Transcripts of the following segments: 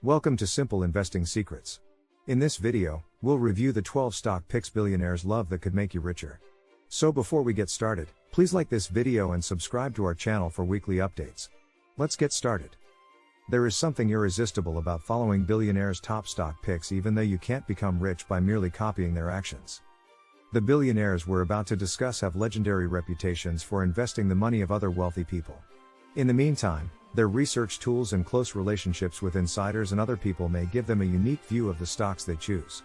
Welcome to Simple Investing Secrets. In this video, we'll review the 12 stock picks billionaires love that could make you richer. So before we get started, please like this video and subscribe to our channel for weekly updates. Let's get started. There is something irresistible about following billionaires' top stock picks even though you can't become rich by merely copying their actions. The billionaires we're about to discuss have legendary reputations for investing the money of other wealthy people. In the meantime, their research tools and close relationships with insiders and other people may give them a unique view of the stocks they choose.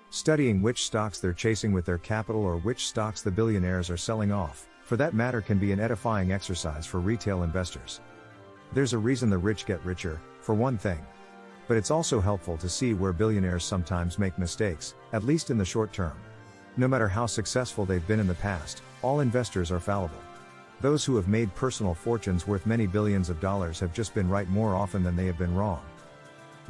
Studying which stocks they're chasing with their capital or which stocks the billionaires are selling off, for that matter, can be an edifying exercise for retail investors. There's a reason the rich get richer, for one thing. But it's also helpful to see where billionaires sometimes make mistakes, at least in the short term. No matter how successful they've been in the past, all investors are fallible. Those who have made personal fortunes worth many billions of dollars have just been right more often than they have been wrong.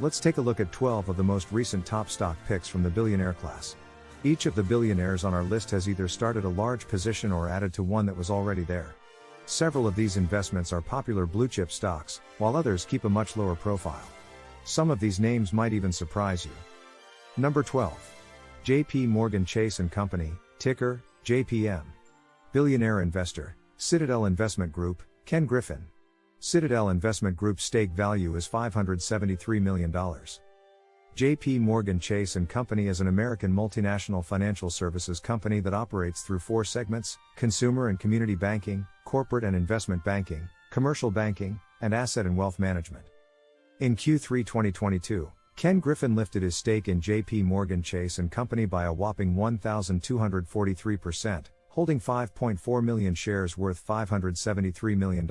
Let's take a look at 12 of the most recent top stock picks from the billionaire class. Each of the billionaires on our list has either started a large position or added to one that was already there. Several of these investments are popular blue-chip stocks, while others keep a much lower profile. Some of these names might even surprise you. Number 12. J.P. Morgan Chase & Company, ticker, JPM. Billionaire investor, Citadel Investment Group, Ken Griffin. Citadel Investment Group's stake value is $573 million. J.P. Morgan Chase & Company is an American multinational financial services company that operates through four segments: consumer and community banking, corporate and investment banking, commercial banking, and asset and wealth management. In Q3 2022, Ken Griffin lifted his stake in J.P. Morgan Chase & Company by a whopping 1,243%, holding 5.4 million shares worth $573 million.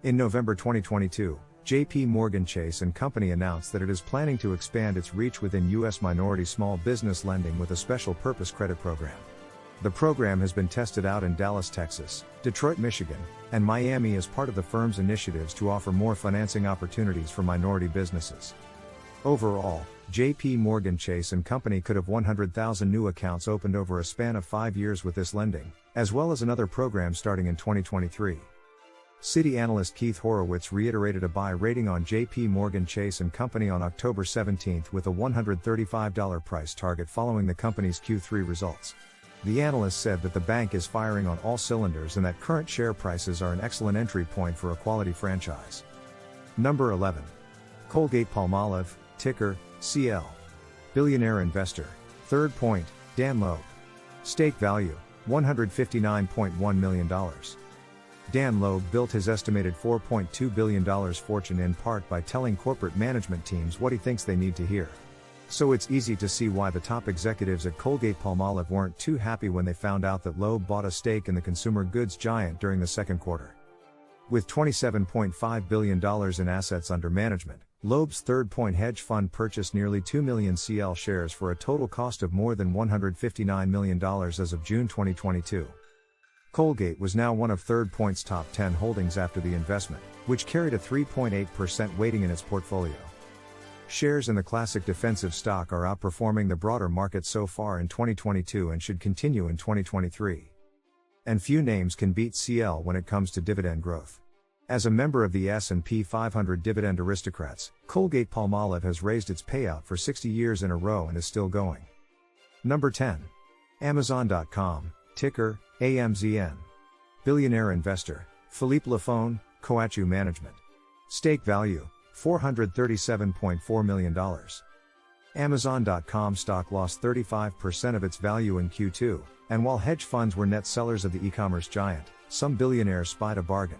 In November 2022, J.P. Morgan Chase & Company announced that it is planning to expand its reach within U.S. minority small business lending with a special purpose credit program. The program has been tested out in Dallas, Texas, Detroit, Michigan, and Miami as part of the firm's initiatives to offer more financing opportunities for minority businesses. Overall, J.P. Morgan Chase & Company could have 100,000 new accounts opened over a span of 5 years with this lending, as well as another program starting in 2023. Citi analyst Keith Horowitz reiterated a buy rating on J.P. Morgan Chase & Company on October 17 with a $135 price target following the company's Q3 results. The analyst said that the bank is firing on all cylinders and that current share prices are an excellent entry point for a quality franchise. Number 11. Colgate-Palmolive, ticker, CL. Billionaire investor, Third Point, Dan Loeb. Stake value, $159.1 million. Dan Loeb built his estimated $4.2 billion fortune in part by telling corporate management teams what he thinks they need to hear. So it's easy to see why the top executives at Colgate-Palmolive weren't too happy when they found out that Loeb bought a stake in the consumer goods giant during the second quarter. With $27.5 billion in assets under management, Loeb's Third Point hedge fund purchased nearly 2 million CL shares for a total cost of more than $159 million as of June 2022. Colgate was now one of Third Point's top 10 holdings after the investment, which carried a 3.8% weighting in its portfolio. Shares in the classic defensive stock are outperforming the broader market so far in 2022 and should continue in 2023. And few names can beat CL when it comes to dividend growth. As a member of the S&P 500 Dividend Aristocrats, Colgate-Palmolive has raised its payout for 60 years in a row and is still going. Number 10. Amazon.com, ticker, AMZN. Billionaire investor, Philippe Lafone, Coatue Management. Stake value, $437.4 million. Amazon.com stock lost 35% of its value in Q2, and while hedge funds were net sellers of the e-commerce giant, some billionaires spied a bargain.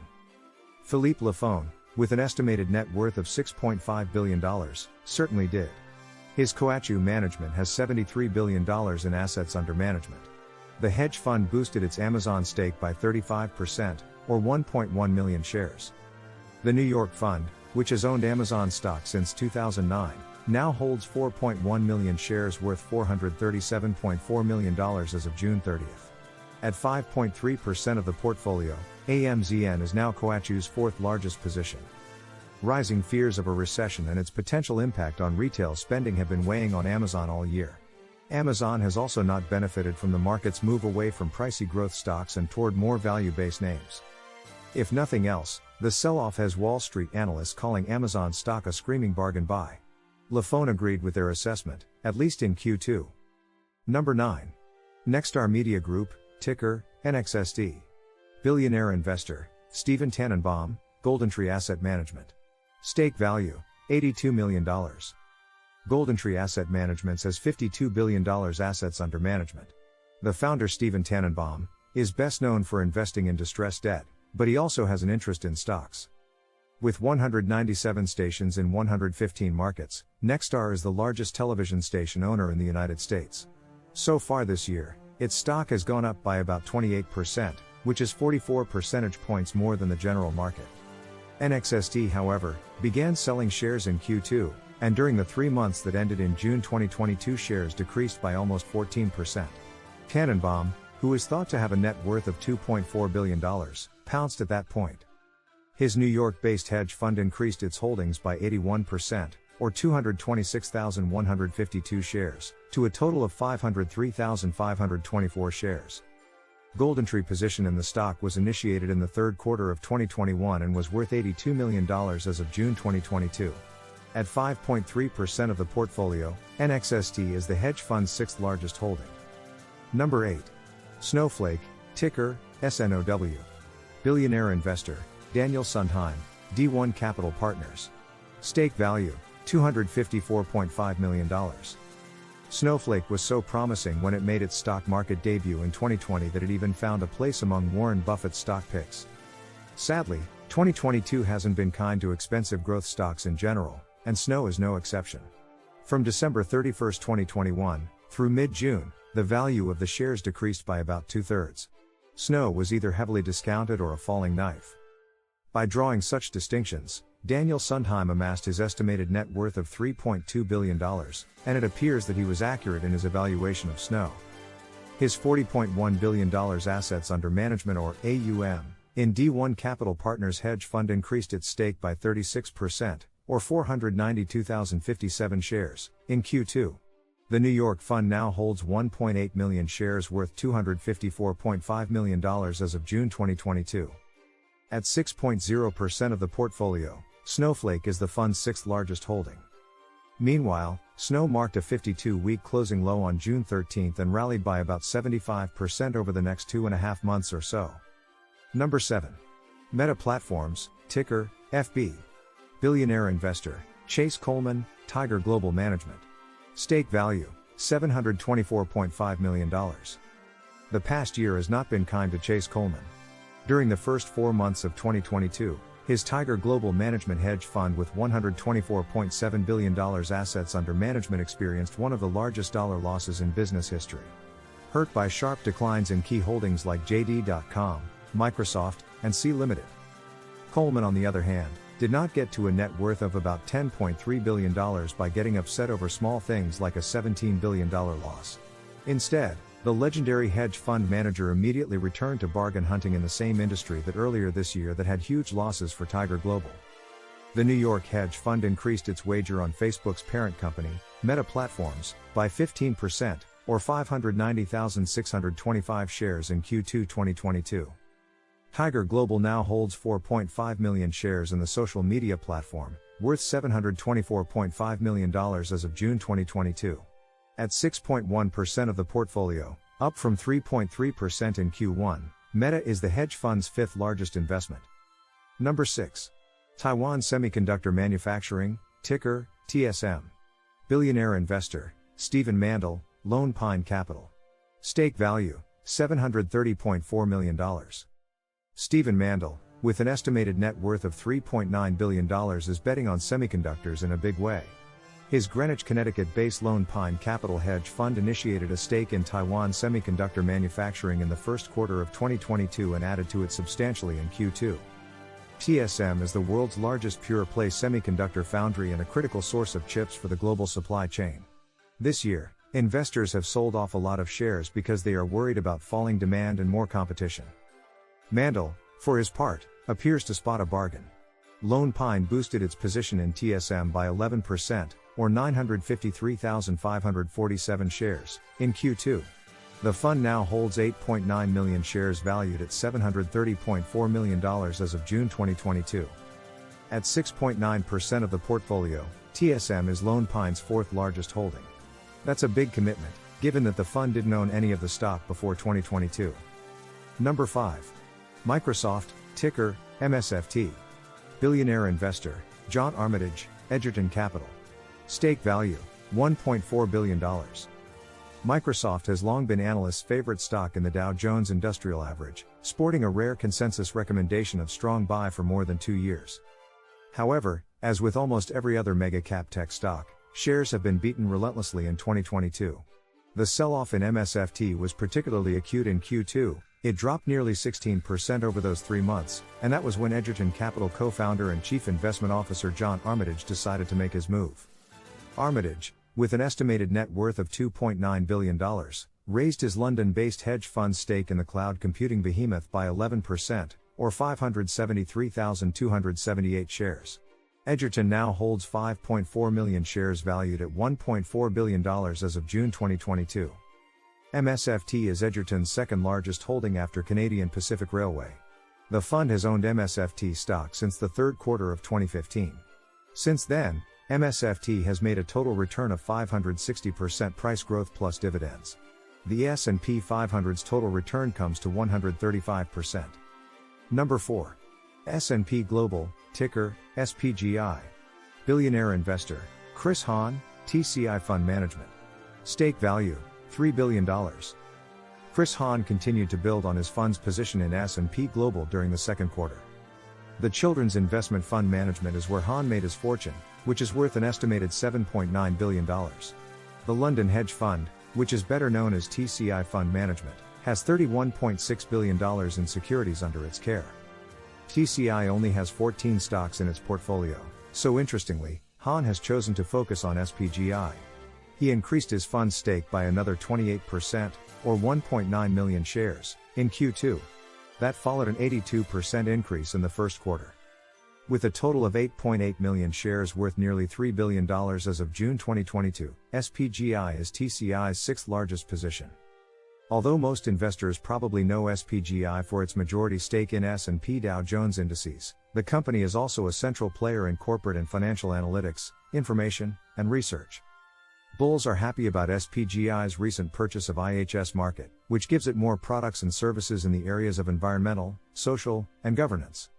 Philippe Lafone, with an estimated net worth of $6.5 billion, certainly did. His Coatue Management has $73 billion in assets under management. The hedge fund boosted its Amazon stake by 35%, or 1.1 million shares. The New York Fund, which has owned Amazon stock since 2009, now holds 4.1 million shares worth $437.4 million as of June 30. At 5.3% of the portfolio, AMZN is now Coatue's fourth largest position. Rising fears of a recession and its potential impact on retail spending have been weighing on Amazon all year. Amazon has also not benefited from the market's move away from pricey growth stocks and toward more value-based names. If nothing else, The sell-off has Wall Street analysts calling Amazon stock a screaming bargain buy. Lafone agreed with their assessment, at least in Q2. Number 9. Nexstar Media Group, ticker, NXSD. Billionaire investor, Stephen Tannenbaum, GoldenTree Asset Management. Stake value, $82 million. GoldenTree Asset Management has $52 billion assets under management. The founder, Stephen Tannenbaum, is best known for investing in distressed debt, but he also has an interest in stocks. With 197 stations in 115 markets, Nexstar is the largest television station owner in the United States. So far this year, its stock has gone up by about 28%, which is 44 percentage points more than the general market. NXST, however, began selling shares in Q2, and during the 3 months that ended in June 2022, shares decreased by almost 14%. Tannenbaum, who is thought to have a net worth of $2.4 billion, pounced at that point. His New York-based hedge fund increased its holdings by 81%, or 226,152 shares, to a total of 503,524 shares. GoldenTree position in the stock was initiated in the third quarter of 2021 and was worth $82 million as of June 2022. At 5.3% of the portfolio, NXST is the hedge fund's sixth largest holding. Number 8. Snowflake, ticker, SNOW. Billionaire investor, Daniel Sondheim, D1 Capital Partners. Stake value, $254.5 million. Snowflake was so promising when it made its stock market debut in 2020 that it even found a place among Warren Buffett's stock picks. Sadly, 2022 hasn't been kind to expensive growth stocks in general, and Snow is no exception. From December 31, 2021, through mid-June, the value of the shares decreased by about 2/3. Snow was either heavily discounted or a falling knife. By drawing such distinctions, Daniel Sondheim amassed his estimated net worth of $3.2 billion, and it appears that he was accurate in his evaluation of Snow. His $40.1 billion assets under management, or AUM, in D1 Capital Partners hedge fund increased its stake by 36%, or 492,057 shares, in Q2. The New York fund now holds 1.8 million shares worth $254.5 million as of June 2022. At 6.0% of the portfolio, Snowflake is the fund's sixth largest holding. Meanwhile, Snow marked a 52-week closing low on June 13 and rallied by about 75% over the next 2.5 months or so. Number 7. Meta Platforms, ticker, FB. Billionaire investor, Chase Coleman, Tiger Global Management. Stake value, $724.5 million. The past year has not been kind to Chase Coleman. During the first 4 months of 2022, his Tiger Global Management hedge fund with $124.7 billion assets under management experienced one of the largest dollar losses in business history. Hurt by sharp declines in key holdings like JD.com, Microsoft, and Sea Limited. Coleman, on the other hand, did not get to a net worth of about $10.3 billion by getting upset over small things like a $17 billion loss. Instead, the legendary hedge fund manager immediately returned to bargain hunting in the same industry that earlier this year that had huge losses for Tiger Global. The New York hedge fund increased its wager on Facebook's parent company, Meta Platforms, by 15%, or 590,625 shares in Q2 2022. Tiger Global now holds 4.5 million shares in the social media platform, worth $724.5 million as of June 2022. At 6.1% of the portfolio, up from 3.3% in Q1, Meta is the hedge fund's fifth largest investment. Number 6. Taiwan Semiconductor Manufacturing, ticker, TSM. Billionaire investor, Stephen Mandel, Lone Pine Capital. Stake value, $730.4 million. Stephen Mandel, with an estimated net worth of $3.9 billion, is betting on semiconductors in a big way. His Greenwich, Connecticut-based Lone Pine Capital hedge fund initiated a stake in Taiwan Semiconductor Manufacturing in the first quarter of 2022 and added to it substantially in Q2. TSM is the world's largest pure-play semiconductor foundry and a critical source of chips for the global supply chain. This year, investors have sold off a lot of shares because they are worried about falling demand and more competition. Mandel, for his part, appears to spot a bargain. Lone Pine boosted its position in TSM by 11%, or 953,547 shares, in Q2. The fund now holds 8.9 million shares valued at $730.4 million as of June 2022. At 6.9% of the portfolio, TSM is Lone Pine's fourth largest holding. That's a big commitment, given that the fund didn't own any of the stock before 2022. Number 5. Microsoft, ticker, MSFT. Billionaire investor, John Armitage, Edgerton Capital. Stake value, $1.4 billion. Microsoft has long been analysts' favorite stock in the Dow Jones Industrial Average, sporting a rare consensus recommendation of strong buy for more than 2 years. However, as with almost every other mega-cap tech stock, shares have been beaten relentlessly in 2022. The sell-off in MSFT was particularly acute in Q2. It dropped nearly 16% over those 3 months, and that was when Edgerton Capital co-founder and chief investment officer John Armitage decided to make his move. Armitage, with an estimated net worth of $2.9 billion, raised his London-based hedge fund stake in the cloud computing behemoth by 11%, or 573,278 shares. Edgerton now holds 5.4 million shares valued at $1.4 billion as of June 2022. MSFT is Edgerton's second largest holding after Canadian Pacific Railway. The fund has owned MSFT stock since the third quarter of 2015. Since then, MSFT has made a total return of 560% price growth plus dividends. The S&P 500's total return comes to 135%. Number 4. S&P Global, ticker, SPGI. Billionaire investor, Chris Hahn, TCI Fund Management. Stake value, $3 billion. Chris Hahn continued to build on his fund's position in S&P Global during the second quarter. The Children's Investment Fund Management is where Hahn made his fortune, which is worth an estimated $7.9 billion. The London Hedge Fund, which is better known as TCI Fund Management, has $31.6 billion in securities under its care. TCI only has 14 stocks in its portfolio, so interestingly, Hahn has chosen to focus on SPGI. He increased his fund's stake by another 28%, or 1.9 million shares, in Q2. That followed an 82% increase in the first quarter. With a total of 8.8 million shares worth nearly $3 billion as of June 2022, SPGI is TCI's sixth largest position. Although most investors probably know SPGI for its majority stake in S&P Dow Jones indices, the company is also a central player in corporate and financial analytics, information, and research. Bulls are happy about SPGI's recent purchase of IHS Markit, which gives it more products and services in the areas of environmental, social, and governance.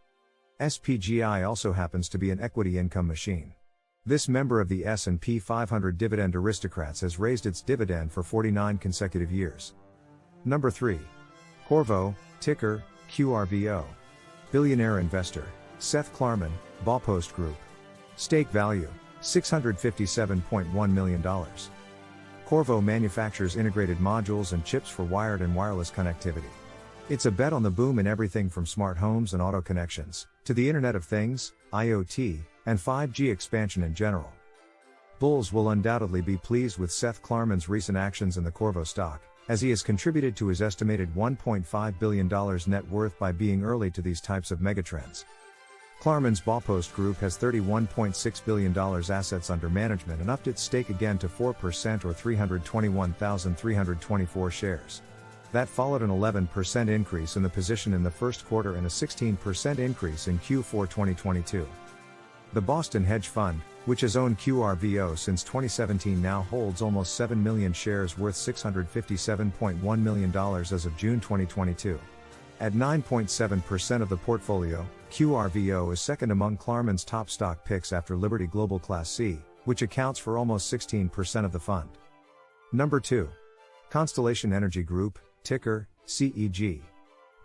SPGI also happens to be an equity income machine. This member of the S&P 500 dividend aristocrats has raised its dividend for 49 consecutive years. Number 3. QRVO, ticker, QRVO. Billionaire investor, Seth Klarman, Baupost Group. Stake value, $657.1 million. QRVO manufactures integrated modules and chips for wired and wireless connectivity. It's a bet on the boom in everything from smart homes and auto connections, to the Internet of Things, IoT, and 5G expansion in general. Bulls will undoubtedly be pleased with Seth Klarman's recent actions in the QRVO stock, as he has contributed to his estimated $1.5 billion net worth by being early to these types of megatrends. Klarman's Baupost Group has $31.6 billion assets under management and upped its stake again to 4% or 321,324 shares. That followed an 11% increase in the position in the first quarter and a 16% increase in Q4 2022. The Boston Hedge Fund, which has owned QRVO since 2017, now holds almost 7 million shares worth $657.1 million as of June 2022. At 9.7% of the portfolio, QRVO is second among Klarman's top stock picks after Liberty Global Class C, which accounts for almost 16% of the fund. Number 2. Constellation Energy Group, ticker, CEG.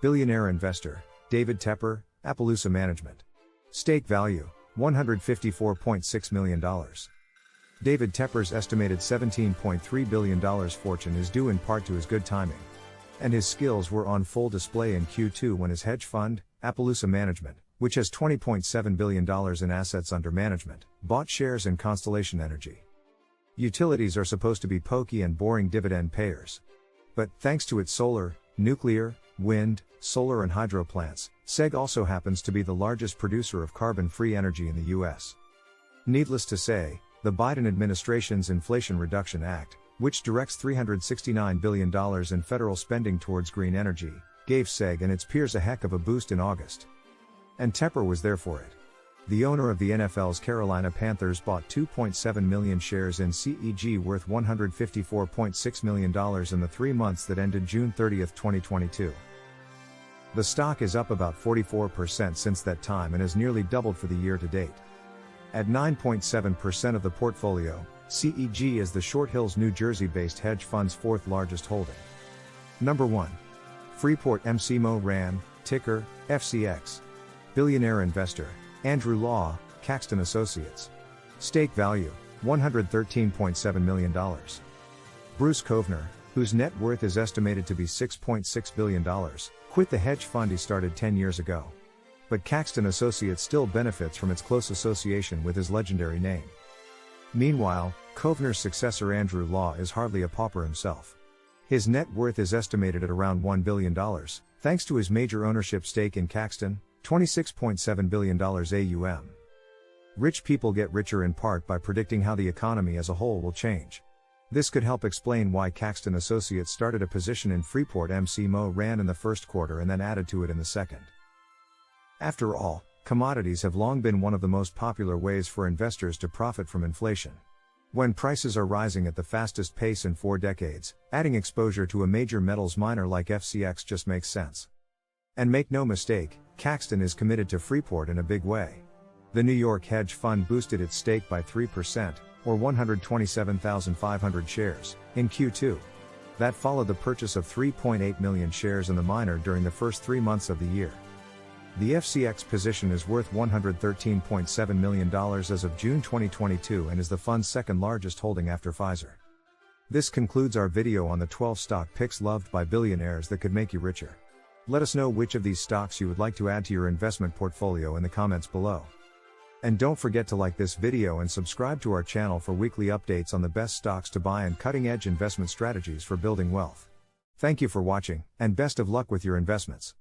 Billionaire investor, David Tepper, Appaloosa Management. Stake value, $154.6 million. David Tepper's estimated $17.3 billion fortune is due in part to his good timing. And his skills were on full display in Q2 when his hedge fund, Appaloosa Management, which has $20.7 billion in assets under management, bought shares in Constellation Energy. Utilities are supposed to be pokey and boring dividend payers. But, thanks to its solar, nuclear, wind, solar and hydro plants, SEG also happens to be the largest producer of carbon-free energy in the U.S. Needless to say, the Biden administration's Inflation Reduction Act, which directs $369 billion in federal spending towards green energy, gave SEG and its peers a heck of a boost in August. And Tepper was there for it. The owner of the NFL's Carolina Panthers bought 2.7 million shares in SEG worth $154.6 million in the 3 months that ended June 30, 2022. The stock is up about 44% since that time and has nearly doubled for the year to date. At 9.7% of the portfolio, SEG is the Short Hills, New Jersey-based hedge fund's fourth largest holding. Number 1. Freeport MCMO RAN, ticker, FCX. Billionaire investor, Andrew Law, Caxton Associates. Stake value, $113.7 million. Bruce Kovner, whose net worth is estimated to be $6.6 billion, quit the hedge fund he started 10 years ago. But Caxton Associates still benefits from its close association with his legendary name. Meanwhile, Kovner's successor Andrew Law is hardly a pauper himself. His net worth is estimated at around $1 billion, thanks to his major ownership stake in Caxton, $26.7 billion AUM. Rich people get richer in part by predicting how the economy as a whole will change. This could help explain why Caxton Associates started a position in Freeport MCMO RAN in the first quarter and then added to it in the second. After all, commodities have long been one of the most popular ways for investors to profit from inflation. When prices are rising at the fastest pace in 4 decades, adding exposure to a major metals miner like FCX just makes sense. And make no mistake, Caxton is committed to Freeport in a big way. The New York hedge fund boosted its stake by 3%, or 127,500 shares, in Q2. That followed the purchase of 3.8 million shares in the miner during the first 3 months of the year. The FCX position is worth $113.7 million as of June 2022 and is the fund's second largest holding after Pfizer. This concludes our video on the 12 stock picks loved by billionaires that could make you richer. Let us know which of these stocks you would like to add to your investment portfolio in the comments below. And don't forget to like this video and subscribe to our channel for weekly updates on the best stocks to buy and cutting-edge investment strategies for building wealth. Thank you for watching, and best of luck with your investments.